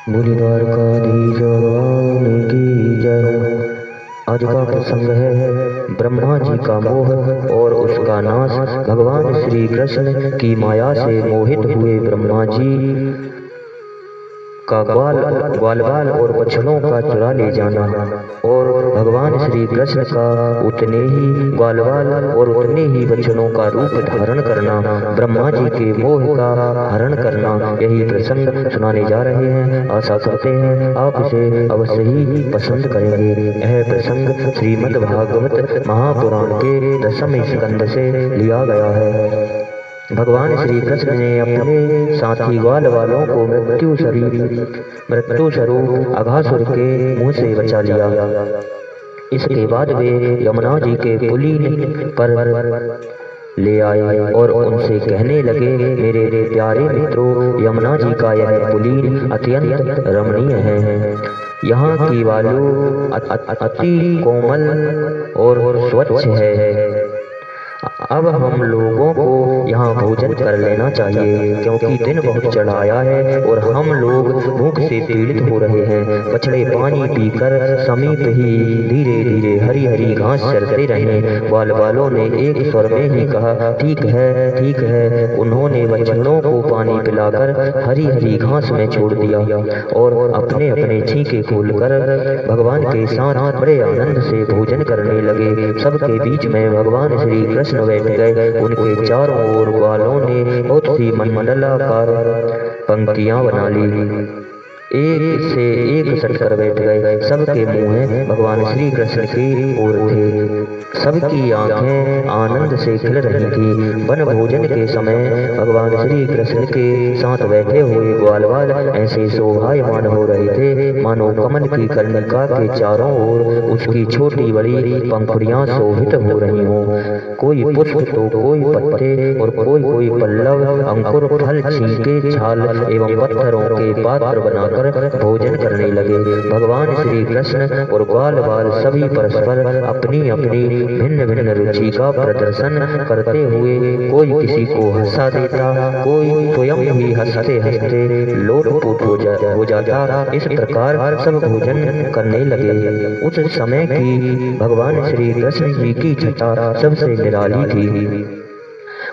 बोली द्वारकाधीश भगवान की जय। आज का प्रसंग है ब्रह्मा जी का मोह और उसका नाश। भगवान श्री कृष्ण की माया से मोहित हुए ब्रह्मा जी का ग्वाल बाल और बछड़ों का चुरा ले जाना और भगवान श्री कृष्ण का उतने ही ग्वाल बाल और उतने ही बछड़ों का रूप धारण करना, ब्रह्मा जी के मोह का हरण करना, यही प्रसंग सुनाने जा रहे हैं। आशा करते हैं आप इसे अवश्य ही पसंद करेंगे। यह प्रसंग श्रीमद् भागवत महापुराण के 10वें स्कंद से लिया गया है। भगवान श्री कृष्ण ने अपने साथी ग्वाल वालों को मृत्यु स्वरूप अघासुर के मुंह से बचा लिया। इसके बाद वे यमुना जी के पुलीन पर ले आए और उनसे कहने लगे, मेरे प्यारे मित्रों, यमुना जी का यह पुलीन अत्यंत रमणीय है। यहाँ की वायु अति कोमल और स्वच्छ है। अब हम लोगों को यहाँ भोजन कर लेना चाहिए, क्योंकि दिन बहुत चढ़ आया है और हम लोग भूख से पीड़ित हो रहे हैं। बछड़े पानी पीकर समीप ही धीरे धीरे हरी हरी घास चरते रहे। ग्वाल वालों ने एक स्वर में ही कहा, ठीक है ठीक है। उन्होंने बछड़ों को पानी पिलाकर हरी हरी घास में छोड़ दिया और अपने अपने छींके खोलकर भगवान के साथ बड़े आनंद से भोजन करने लगे। सबके बीच में भगवान श्री कृष्ण बैठ गए। उनके चारों ओर ग्वालों ने बहुत सी मंडलाकार पंक्तियां बना ली, एक से एक सटकर बैठ गए। सबके मुंह भगवान श्री कृष्ण की ओर थे। सबकी आंखें आनंद से खिल रही थी। वन भोजन के समय भगवान श्री कृष्ण के साथ बैठे हुए ग्वालवाल ऐसे शोभायमान हो रहे थे मानो कमल की कर्णिका के चारों ओर उसकी छोटी बड़ी पंखुड़ियां शोभित हो रही हों। कोई पुष्प तो कोई पत्ते और कोई पल्लव, अंकुर, फल, छींके, छाल एवं पत्थरों के पात्र बनाकर भोजन करने लगे। भगवान श्री कृष्ण और ग्वाल बाल सभी परस्पर अपनी अपनी भिन्न भिन्न रुचि का प्रदर्शन करते हुए कोई किसी को हंसा देता, कोई स्वयं ही हंसते हंसते लोटपोट हो जाता। इस प्रकार सब भोजन करने लगे। उस समय की भगवान श्री कृष्ण जी की छटा सबसे निराली थी।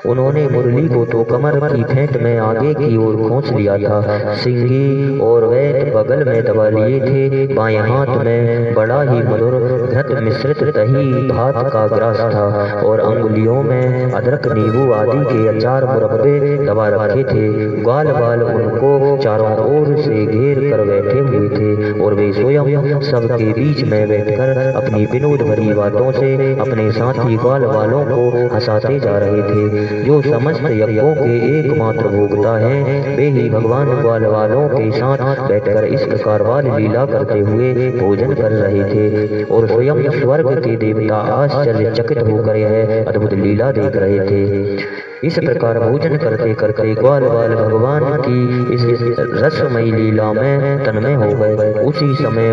उन्होंने मुरली को तो कमर की फेंट में आगे की ओर खींच लिया था। सिंगी और वैद बगल में दबा लिए थे। बाएं हाथ में बड़ा ही मधुर घृत मिश्रित दही भात का ग्रास था और अंगुलियों में अदरक, नींबू आदि के अचार मुरब्बे दबा रखे थे। ग्वाल बाल उनको चारों ओर से घेर कर बैठे हुए थे और वे स्वयं सबके बीच में बैठकर अपनी विनोद भरी बातों से अपने साथी ग्वाल वालों को हंसाते जा रहे थे। जो समस्त यज्ञों के एकमात्र भोक्ता हैं, वे ही भगवान ग्वाल वालों के साथ बैठकर इस प्रकार बाल लीला करते हुए भोजन कर रहे थे और स्वयं स्वर्ग के देवता आश्चर्यचकित होकर यह अद्भुत लीला देख रहे थे। इस प्रकार भोजन करते करते ग्वाल बाल भगवान की इस रसमयी लीला में तन्मय हो गए। उसी समय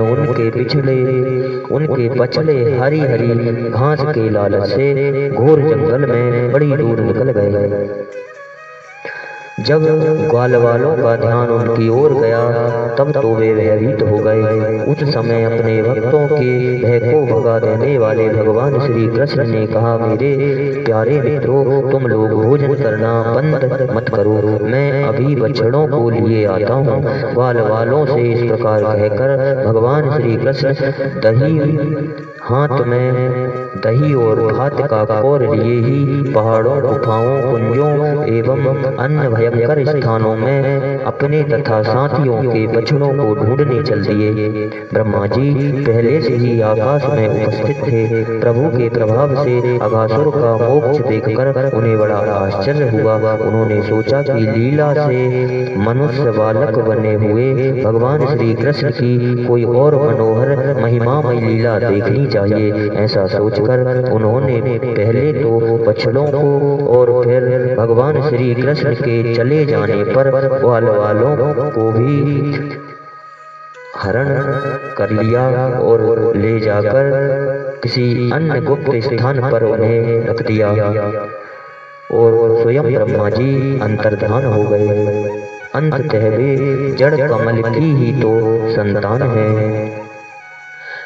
उनके बछड़े हरी हरी घास के लालच से घोर जंगल में बड़ी दूर निकल गए। जब ग्वाल वालों का ध्यान उनकी ओर गया तब तो वे भयभीत हो गए। उस समय अपने भक्तों के भय को भगा देने वाले भगवान श्री कृष्ण ने कहा, मेरे प्यारे मित्रों, तुम लोग भोजन करना बंद मत करो, मैं अभी बछड़ों को लिए आता हूँ। ग्वाल वालों से इस प्रकार कहकर भगवान श्री कृष्ण हाथ में दही और भात का कौर लिए ही पहाड़ों, गुफाओं, कुंजों एवं अन्य भयंकर स्थानों में अपने तथा साथियों के बछड़ों को ढूंढने चल दिए। ब्रह्मा जी पहले से ही आकाश में उपस्थित थे। प्रभु के प्रभाव से अघासुर का मोक्ष देखकर उन्हें बड़ा आश्चर्य हुआ। उन्होंने सोचा कि लीला से मनुष्य बालक बने हुए भगवान श्री कृष्ण की कोई और मनोहर महिमामय लीला देखनी चाहिए। ऐसा सोचकर उन्होंने पहले तो बछड़ों को और फिर भगवान श्री कृष्ण के चले जाने पर ग्वाल वालों को भी हरण कर लिया और ले जाकर किसी अन्य गुप्त स्थान पर उन्हें रख दिया और स्वयं ब्रह्मा जी अंतर्धान हो गए। अंततः वे जड़ कमल की ही तो संतान है।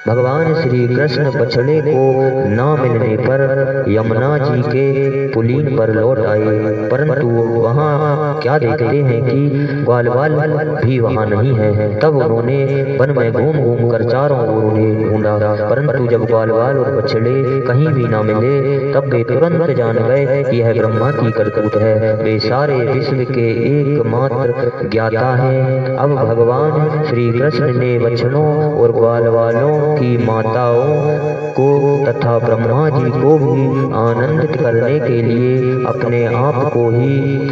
भगवान श्री कृष्ण बछड़े को न मिलने पर यमुना जी के पुलीन पर लौट आए, परंतु वहाँ क्या देखते हैं कि ग्वालवाल भी वहाँ नहीं है। तब उन्होंने वन में घूम घूम कर चारों ओर उन्हें ढूंढा, परंतु जब ग्वालवाल और बछड़े कहीं भी न मिले तब वे तुरंत जान गए कि यह ब्रह्मा की करतूत है। वे सारे विश्व के एकमात्र ज्ञाता हैं। अब भगवान श्री कृष्ण ने बछड़ों और ग्वालवालों की माताओं को तथा ब्रह्मा जी को भी आनंदित करने के लिए अपने आप को ही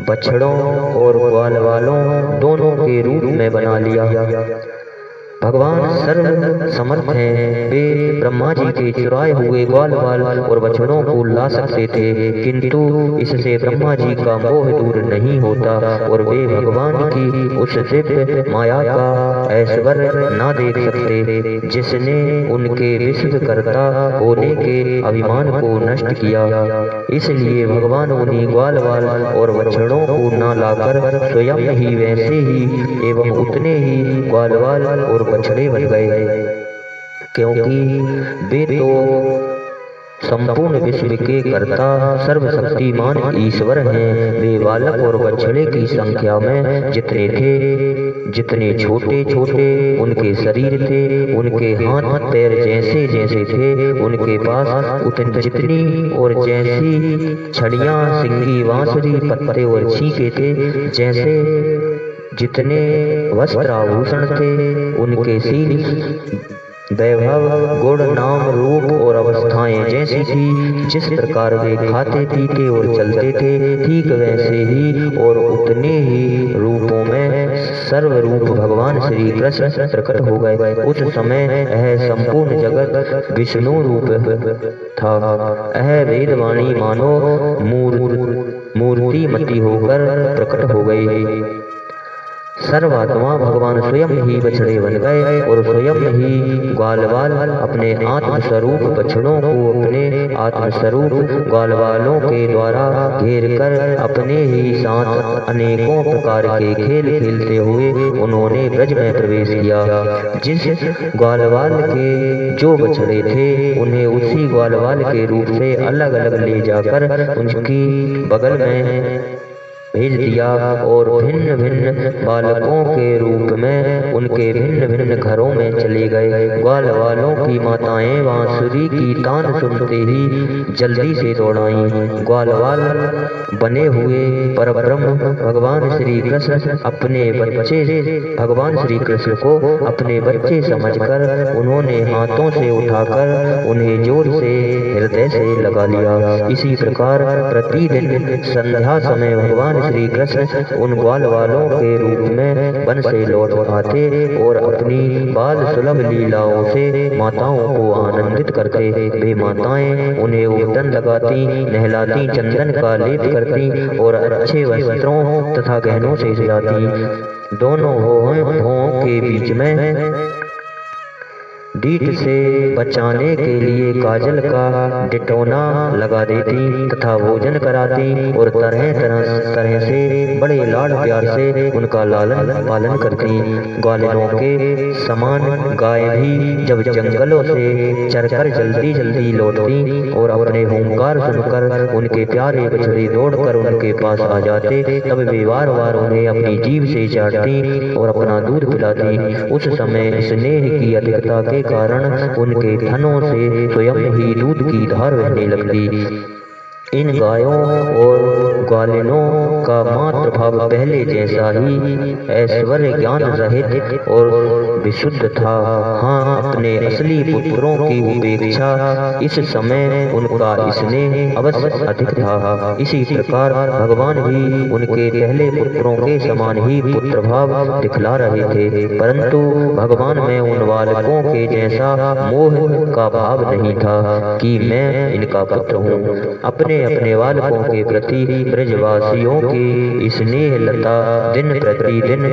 बछड़ों और ग्वालवालों दोनों के रूप में बना लिया। भगवान सर्व समर्थ हैं। वे ब्रह्मा जी के चुराए हुए ग्वालवाल और बछड़ों को ला सकते थे, किंतु इससे ब्रह्मा जी का मोह दूर नहीं होता और वे भगवान की उस दिव्य माया का ऐश्वर्य न देख सकते जिसने उनके विश्वकर्ता होने के अभिमान को नष्ट किया। इसलिए भगवान उन्हीं ग्वालवाल और बछड़ों को न लाकर स्वयं ही वैसे ही एवं उतने ही ग्वालवाल और बछड़े बन गए, क्योंकि वे तो संपूर्ण विश्व के कर्ता सर्वशक्तिमान ईश्वर हैं। वे बालक और बछड़े की संख्या में जितने थे, जितने छोटे छोटे उनके शरीर थे, उनके हाथ पैर जैसे जैसे थे उनके पास उतनी जितनी और जैसी छड़ियाँ, सिंगी, बांसुरी, पत्ते और छींके थे, जैसे जितने वस्त्र आभूषण थे, उनके शील, वैभव, गुण, नाम, रूप और अवस्थाएं जैसी थी। जिस प्रकार वे खाते पीते और चलते थे, ठीक वैसे ही और उतने ही रूपों में सर्वरूप भगवान श्री कृष्ण प्रकट हो गए। उस समय यह संपूर्ण जगत विष्णु रूप था। यह वेदवाणी मानो मूर्तिमती होकर प्रकट हो गई। सर्वात्मा भगवान स्वयं ही बछड़े बन गए और स्वयं ही ग्वालवाल अपने आत्मस्वरूप बछड़ों को अपने आत्मस्वरूप ग्वालवालों के द्वारा घेर कर अपने ही साथ अनेकों प्रकार के खेल खेलते हुए उन्होंने ब्रज में प्रवेश किया। जिस ग्वालवाल के जो बछड़े थे उन्हें उसी ग्वालवाल के रूप से अलग अलग ले जाकर उनकी बगल में भेज दिया और भिन्न भिन्न बालकों के रूप में उनके भिन्न भिन्न घरों में चले गए। ग्वालवालों की माताएं बांसुरी की तान सुनते ही जल्दी से दौड़ाईं। ग्वालवाल बने हुए परब्रह्म भगवान श्री कृष्ण को अपने बच्चे समझकर उन्होंने हाथों से उठाकर उन्हें जोर से हृदय से लगा लिया। इसी प्रकार प्रतिदिन संध्या समय भगवान श्री कृष्ण उन ग्वालवालों के रूप में वन से लौट आते और अपनी बाल सुलभ लीलाओं से माताओं को आनंदित करते। वे माताएं उन्हें उबटन लगाती, नहलाती, चंदन का लेप करती और अच्छे वस्त्रों तथा गहनों से सजाती। दोनों भौहों के बीच में डीठ से बचाने के लिए काजल का डिटोना लगा देती तथा भोजन कराती और तरह तरह से बड़े लाड प्यार से उनका लालन पालन करती। ग्वालिनों के समान गाय भी जब जंगलों से चरकर जल्दी जल्दी लौटती और अपने हुंकार सुनकर उनके प्यारे बछड़े दौड़कर उनके पास आ जाते, तब वे बार बार उन्हें अपनी जीभ से चाटती और अपना दूध पिलाती। उस समय स्नेह की अधिकता के कारण उनके थनों से स्वयं ही दूध की धार बहने लगती। इन गायों और ग्वालिनों का मात्र भाव पहले जैसा ही ऐश्वर्य ज्ञान रहित और विशुद्ध था। हाँ, अपने असली पुत्रों की उपेक्षा इस समय उनका स्नेह अवश्य अधिक था। इसी प्रकार भगवान भी उनके पहले पुत्रों के समान ही पुत्र भाव दिखला रहे थे, परंतु भगवान में उन बालकों के जैसा मोह का भाव नहीं था कि मैं इनका पुत्र हूँ। अपने बालकों के प्रति ब्रजवासियों की स्नेह लता दिन प्रतिदिन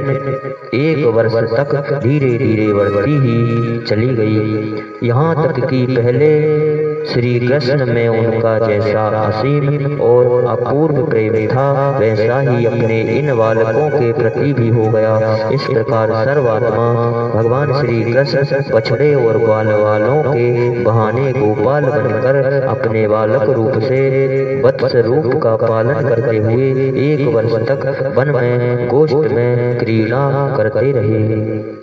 1 वर्ष तक धीरे धीरे बढ़ती ही चली गई। यहाँ तक कि पहले श्री कृष्ण में उनका जैसा असीम और अपूर्व प्रेम था, वैसा ही अपने इन बालकों के प्रति भी हो गया। इस प्रकार सर्वात्मा भगवान श्री कृष्ण बछड़े और ग्वाल वालों के बहाने गोपाल बनकर अपने बालक रूप से वत्स रूप का पालन करते हुए 1 वर्ष तक वन में गोष्ठ में क्रीड़ा करते रहे।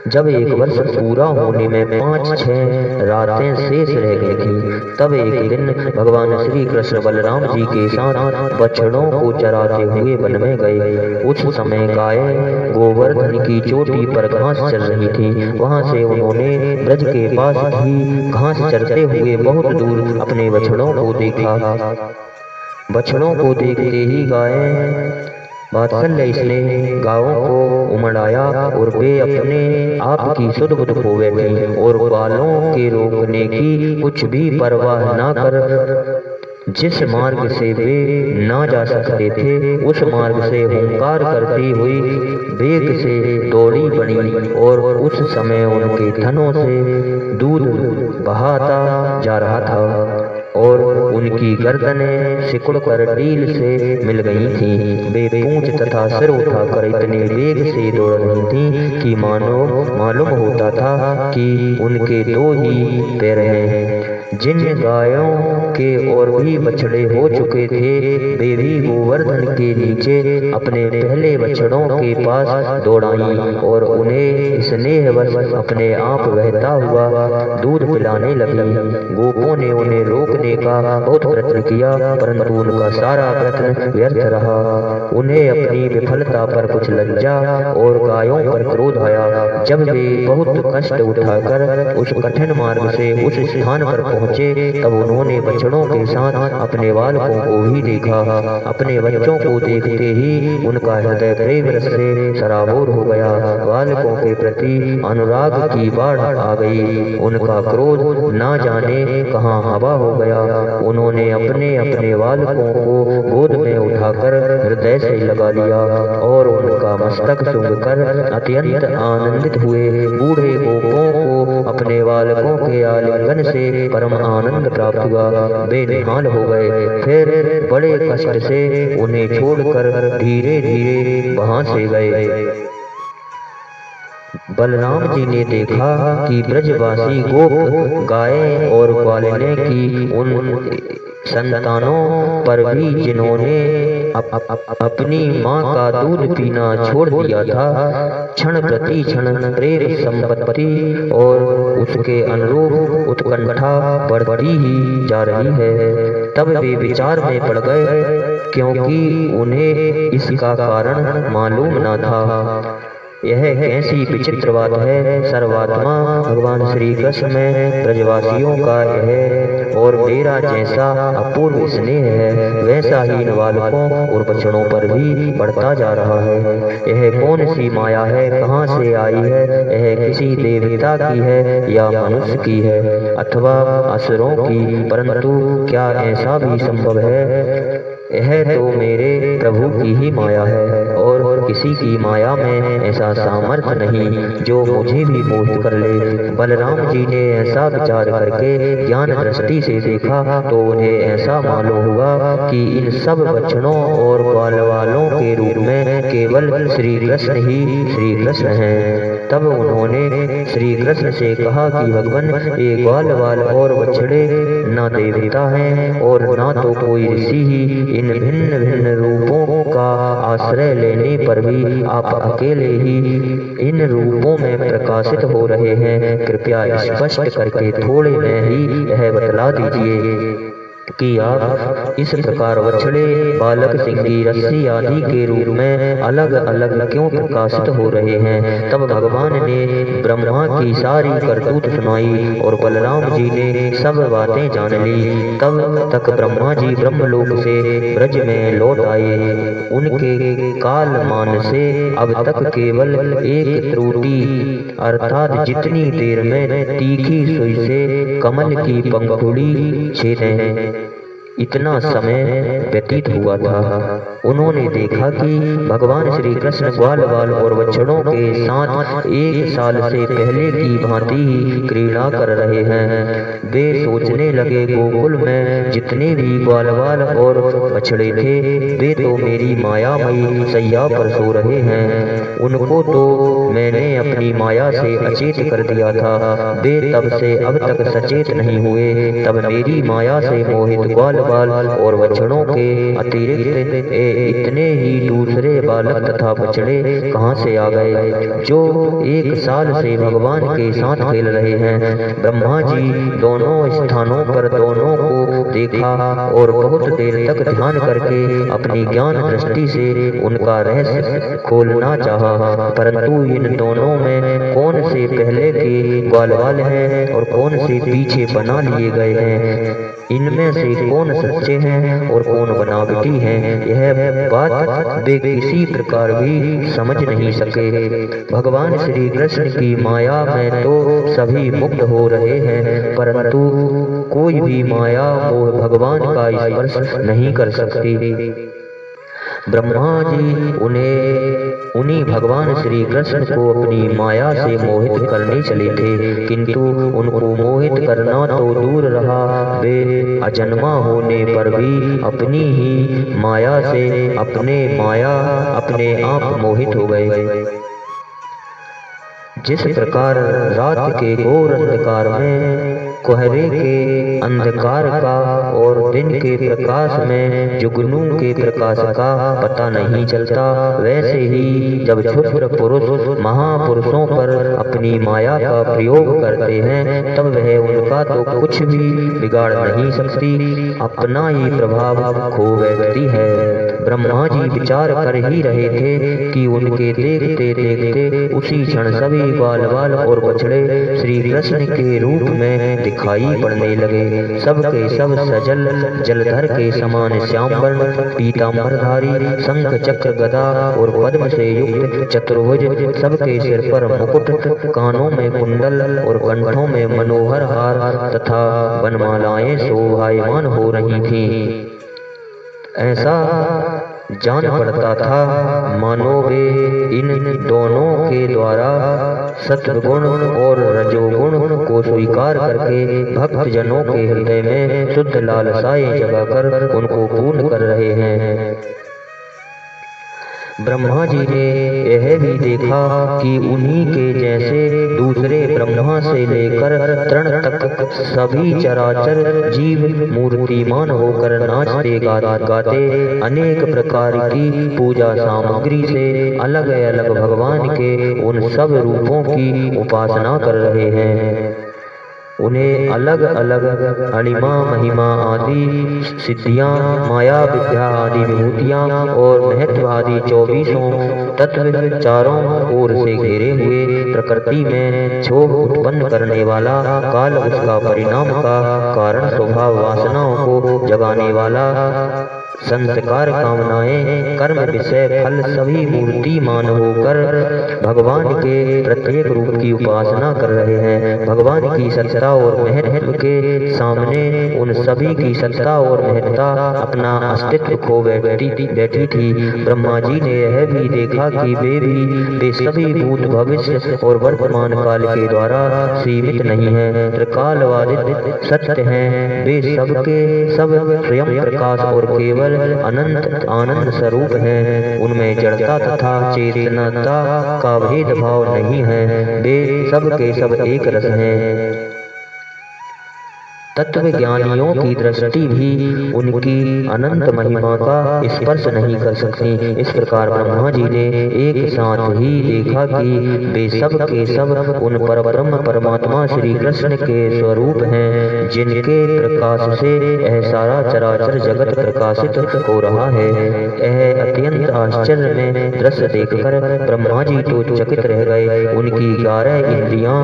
जब 1 वर्ष पूरा होने में 5-6 रातें शेष रह गई थी, तब एक दिन भगवान श्री कृष्ण बलराम जी के साथ बछड़ों को चराते हुए वन में गए। उस समय गायें गोवर्धन की चोटी पर घास चर रही थी। वहां से उन्होंने ब्रज के पास ही घास चरते हुए बहुत दूर अपने बछड़ों को देखा। बछड़ों को देखते ही गायें वात्सल्य स्नेह गायों को उमड़ाया और वे अपने आप की सुध बुध खो बैठी और बालों के रोकने की कुछ भी परवाह न कर जिस मार्ग से वे ना जा सकते थे, उस मार्ग से हुंकार करती हुई वेग से दौड़ी बनी और उस समय उनके थनों से दूध बहाता जा रहा था और उनकी गर्दनें सिकुड़ कर रील से मिल गई थीं। वे पूंछ तथा सिर उठाकर इतने वेग से दौड़ रही थीं कि मालूम होता था कि उनके 2 ही पैर हैं। जिन गायों के और भी बछड़े हो चुके थे, वे भी गोवर्धन के नीचे अपने पहले बछड़ों के पास दौड़ाई और उन्हें स्नेहवश अपने आप बहता हुआ दूध पिलाने लगी। गोपों ने उन्हें रोकने का बहुत प्रयत्न किया, परंतु उनका सारा प्रयत्न व्यर्थ रहा। उन्हें अपनी विफलता पर कुछ लज्जा और गायों पर क्रोध आया। जब वे बहुत कष्ट उठाकर उस कठिन मार्ग से उस स्थान पर पहुंचे, तब उन्होंने बछड़ों के साथ अपने बालकों को भी देखा। अपने बच्चों को देखते ही उनका हृदय प्रेम रस से सराबोर हो गया। बालकों के प्रति अनुराग की बाढ़ आ गई। उनका क्रोध ना जाने कहां हवा हो गया। उन्होंने अपने अपने बालकों को गोद में उठाकर हृदय से लगा लिया और उनका मस्तक सूंघकर अत्यंत आनंदित हुए। बूढ़े गोपों को अपने बालकों के आलिंगन से परम आनंद प्राप्त हुआ। वे निहाल हो गए, फिर बड़े कष्ट से उन्हें छोड़कर धीरे धीरे वहां से गए। बलराम जी ने देखा कि ब्रजवासी गोप गायें और ग्वालिनें की उन संतानों पर भी जिन्होंने अपनी माँ का दूध पीना छोड़ दिया था, क्षण प्रति क्षण प्रेम संपत्ति और उसके अनुरूप उत्कंठा बढ़ती ही जा रही है। तब वे विचार में पड़ गए, क्योंकि उन्हें इसका कारण मालूम न था। यह कैसी विचित्र बात है। सर्वात्मा भगवान श्री कृष्ण में ब्रजवासियों का यह और मेरा जैसा अपूर्व स्नेह है, वैसा ही इन बालकों और बछड़ों पर भी बढ़ता जा रहा है। यह कौन सी माया है, कहाँ से आई है? यह किसी देवता की है या मनुष्य की है अथवा असुरों की? परंतु क्या ऐसा भी संभव है? यह तो मेरे प्रभु की ही माया है और किसी की माया में ऐसा सामर्थ्य नहीं जो मुझे भी मोहित कर ले। बलराम जी ने ऐसा विचार करके ज्ञान दृष्टि से देखा तो उन्हें ऐसा मालूम हुआ कि इन सब बच्चों और ग्वाल वालों के रूप में केवल श्री कृष्ण ही श्री कृष्ण हैं। तब उन्होंने श्री कृष्ण से कहा कि भगवान, ये ग्वाल वाल और बछड़े न देवता हैं और न तो कोई ऋषि ही। इन भिन्न भिन्न रूपों का आश्रय लेने पर भी आप अकेले ही इन रूपों में प्रकाशित हो रहे हैं। कृपया स्पष्ट करके थोड़े में ही यह बतला दीजिए कि आप इस प्रकार बछड़े, बालक, सिंगी, रस्सी आदि के रूप में अलग अलग क्यों प्रकाशित हो रहे हैं। तब भगवान ने ब्रह्मा की सारी करतूत सुनाई और बलराम जी ने सब बातें जान ली। तब तक ब्रह्मा जी ब्रह्मलोक से ब्रज में लौट आए। उनके कालमान से अब तक केवल एक त्रुटि अर्थात जितनी देर में तीखी सुई से कमल की पंखुड़ी छेदें, इतना समय व्यतीत हुआ था, उन्होंने देखा कि भगवान श्री कृष्ण ग्वाल बाल और बछड़ों के साथ 1 साल से पहले की भांति ही क्रीड़ा कर रहे हैं। वे सोचने लगे, गोकुल में जितने भी ग्वाल बाल और बछड़े थे वे तो मेरी मायामयी सैया पर सो रहे हैं। उनको तो मैंने अपनी माया से अचेत कर दिया था। वे तब से अब तक सचेत नहीं हुए। तब मेरी माया से मोहित ग्वाल बाल और बछड़ों के अतिरिक्त इतने ही दूसरे बालक तथा बछड़े कहां से आ गए जो 1 साल से भगवान के साथ खेल रहे हैं। ब्रह्मा जी दोनों स्थानों पर दोनों को देखा और बहुत देर तक ध्यान करके अपनी ज्ञान दृष्टि से उनका रहस्य खोलना चाहा, परंतु इन दोनों में कौन से पहले के ग्वाल बाल हैं और कौन से पीछे बना लिए गए हैं, इनमें से कौन सच्चे हैं और कौन बनावटी हैं, यह बात वे किसी प्रकार भी समझ नहीं सके। भगवान श्री कृष्ण की माया में तो सभी मुक्त हो रहे हैं, परंतु कोई भी माया मोह भगवान का स्पर्श नहीं कर सकती। ब्रह्मा जी उन्हीं भगवान श्री कृष्ण को अपनी माया से मोहित करने चले थे, किंतु उनको मोहित करना तो दूर रहा, वे अजन्मा होने पर भी अपनी ही माया से अपने आप मोहित हो गए। जिस प्रकार रात के घोर अंधकार में कोहरे के अंधकार का और दिन के प्रकाश में जुगनू के प्रकाश का पता नहीं चलता, वैसे ही जब क्षुद्र पुरुष महापुरुषों पर अपनी माया का प्रयोग करते हैं तब वह उनका तो कुछ भी बिगाड़ नहीं सकती, अपना ही प्रभाव खो बैठती है। ब्रह्मा जी विचार कर ही रहे थे कि उनके देखते देखते उसी क्षण सभी ग्वाल बाल और बछड़े श्री कृष्ण के रूप में दिखाई पड़ने लगे। सब के सब सजल जलधर के समान श्याम वर्ण पीतांबरधारी, शंख चक्र गदा और पद्म से युक्त चतुर्भुज, सबके सिर पर मुकुट, कानों में कुंडल और कंठों में मनोहर हार तथा वनमालाएं शोभायमान हो रही थीं। ऐसा जान पड़ता था मानो वे इन दोनों के द्वारा सत्वगुण और रजोगुण को स्वीकार करके भक्त जनों के हृदय में शुद्ध लालसाएं जगाकर उनको पूर्ण कर रहे हैं। ब्रह्मा जी ने यह भी देखा कि उन्हीं के जैसे दूसरे ब्रह्मा से लेकर तृण तक सभी चराचर जीव मूर्तिमान होकर नाचते गाते अनेक प्रकार की पूजा सामग्री से अलग अलग भगवान के उन सब रूपों की उपासना कर रहे हैं। उन्हें अलग अलग अणिमा महिमा आदि सिद्धियां, माया विद्या आदि विभूतियां और महत्व आदि 24 तत्व चारों ओर से घेरे हुए, प्रकृति में क्षोभ उत्पन्न करने वाला काल, उसका परिणाम का कारण स्वभाव वासनाओं को जगाने वाला, संस्कार कामनाएं कर्म विषय फल सभी मूर्तिमान होकर भगवान के प्रत्येक रूप की उपासना कर रहे हैं। भगवान की सत्ता और महत्व के सामने उन सभी की सत्ता और महत्ता अपना अस्तित्व खो बैठी थी। ब्रह्मा जी ने यह भी देखा कि वे सभी भूत भविष्य और वर्तमान काल के द्वारा सीमित नहीं है, त्रिकालवादित सत्य हैं। वे सबके सब स्वयं प्रकाश और केवल अनंत आनंद स्वरूप हैं। उनमें जड़ता तथा चेतनता का भेदभाव नहीं है, वे सब के सब एक रस हैं। तत्व ज्ञानियों की दृष्टि भी उनकी अनंत महिमा का स्पर्श नहीं कर सकती। इस प्रकार ब्रह्मा जी ने एक साथ ही देखा कि वे सब के सब उन परब्रह्म परमात्मा श्री कृष्ण के स्वरूप हैं, जिनके प्रकाश से यह सारा चराचर जगत प्रकाशित हो रहा है। यह अत्यंत आश्चर्य में दृश्य देखकर ब्रह्मा जी तो चकित रह गए। उनकी 11 इंद्रियां,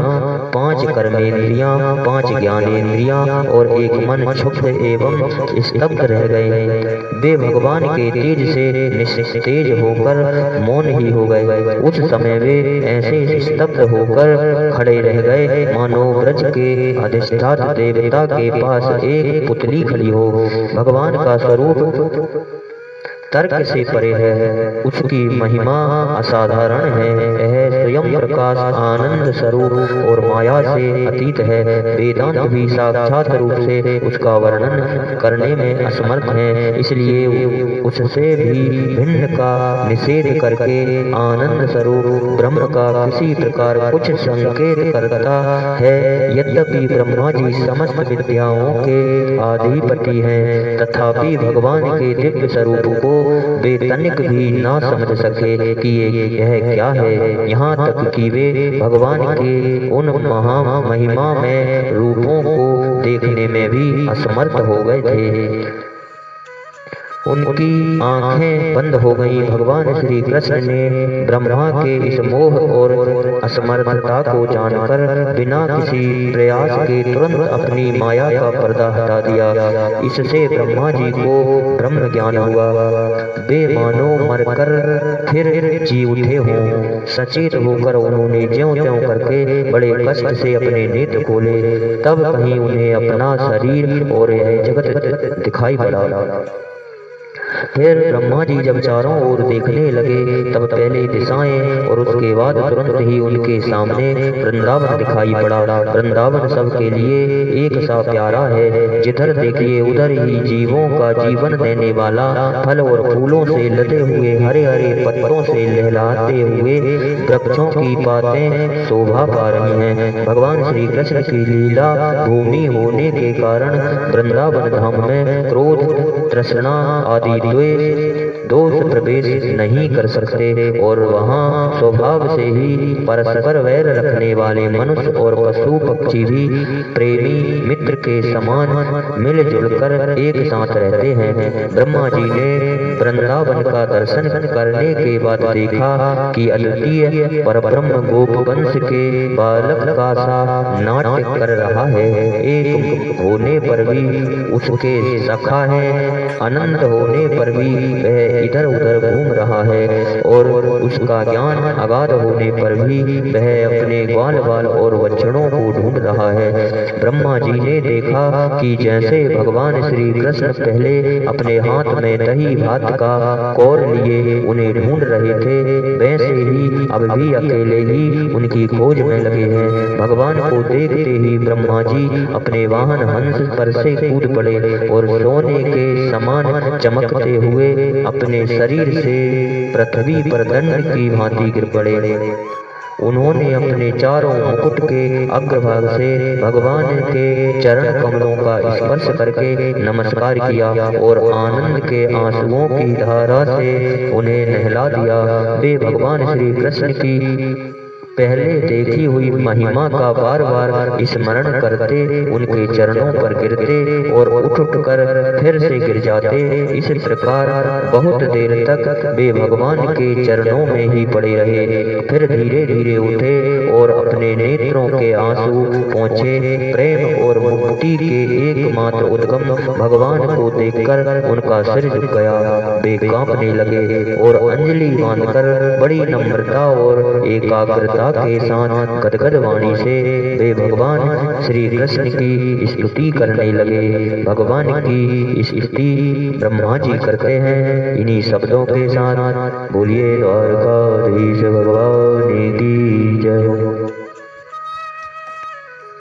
5 कर्मेंद्रियां, 5 ज्ञानेंद्रियां और एक मन क्षुब्ध एवं स्तब्ध रह गए। वे भगवान के तेज से निस्तेज होकर मौन ही हो गए। उस समय वे ऐसे स्तब्ध होकर खड़े रह गए मानो ब्रज के अधिष्ठाता देवता के पास एक पुतली खड़ी हो। भगवान का स्वरूप तर्क से परे है, उसकी महिमा असाधारण है। यह स्वयं प्रकाश आनंद स्वरूप और माया से अतीत है। वेदांत भी साक्षात रूप से उसका वर्णन करने में असमर्थ है, इसलिए उससे भी भिन्न का निषेध करके आनंद स्वरूप ब्रह्म का किसी प्रकार कुछ संकेत करता है। यद्यपि ब्रह्मा जी समस्त विद्याओं के अधिपति हैं, तथापि भगवान के दिव्य स्वरूप को वे तनिक भी ना समझ सके कि यह क्या है। यहाँ तक कि वे भगवान के उन महा महिमा में रूपों को देखने में भी असमर्थ हो गए थे। उनकी आंखें बंद हो गईं। भगवान श्री कृष्ण ने ब्रह्मा के इस मोह और असमर्थता को जानकर बिना किसी प्रयास के तुरंत अपनी माया का पर्दा हटा दिया। इससे ब्रह्मा जी को ब्रह्म ज्ञान हुआ। वे मानो मरकर फिर जी उठे हों। सचेत होकर उन्होंने ज्यों-त्यों करके बड़े कष्ट से अपने नेत्र खोले। तब कहीं उन्हें अपना शरीर और यह जगत दिखाई पड़ा। फिर ब्रह्मा जी जब चारों ओर देखने लगे, तब पहले दिशाएं और उसके बाद तुरंत ही उनके सामने वृंदावन दिखाई पड़ा। वृंदावन सबके लिए एक सा प्यारा है। जिधर देखिए उधर ही जीवों का जीवन देने वाला फल और फूलों से लदे हुए हरे हरे पत्तों से लहलाते हुए वृक्षों की पातें शोभा पा रही हैं। भगवान श्री कृष्ण की लीला भूमि होने के कारण वृंदावन धाम में क्रोध, तृष्णा आदि दोष प्रवेश नहीं कर सकते और वहाँ स्वभाव से ही परस्पर वैर रखने वाले मनुष्य और पशु पक्षी भी प्रेमी मित्र के समान मिलजुल कर एक साथ रहते हैं। ब्रह्मा जी ने वृंदावन का दर्शन करने के बाद देखा कि अद्वितीय परब्रह्म गोप वंश के बालक का सा नाट्य कर रहा है। एक होने पर भी उसके सखा है, अनंत होने पर भी वह इधर उधर घूम रहा है और उसका ज्ञान अगाध होने पर भी वह अपने ग्वाल बाल और बछड़ों को ढूंढ रहा है। ब्रह्मा जी ने देखा कि जैसे भगवान श्री कृष्ण पहले अपने हाथ में दही भात का कौर लिए उन्हें ढूंढ रहे थे, वैसे ही अब भी अकेले ही उनकी खोज में लगे हैं। भगवान को देखते ही ब्रह्मा जी अपने वाहन हंस पर से कूद पड़े और सोने के समान चमकते हुए अपने शरीर से पृथ्वी पर दंड की भांति गिर पड़े। उन्होंने अपने चारों मुकुट के अग्रभाग से भगवान के चरण कमलों का स्पर्श करके नमस्कार किया और आनंद के आंसुओं की धारा से उन्हें नहला दिया। वे भगवान श्री कृष्ण की पहले देखी हुई महिमा का बार बार स्मरण करते, उनके चरणों पर गिरते और उठ कर फिर से गिर जाते। इस प्रकार बहुत देर तक वे भगवान के चरणों में ही पड़े रहे। फिर धीरे धीरे उठे और अपने नेत्रों के आंसू पहुँचे। प्रेम और मुक्ति के एकमात्र उद्गम भगवान को देखकर उनका सिर झुक गया। वे कांपने लगे और अंजलि बांधकर बड़ी नम्रता और एकाग्रता के साथ गदगद वाणी से वे भगवान श्री कृष्ण की स्तुति करने लगे। भगवान की स्तुति ब्रह्मा जी करते हैं इन्हीं शब्दों के साथ। बोलिए द्वारकाधीश भगवान की जय।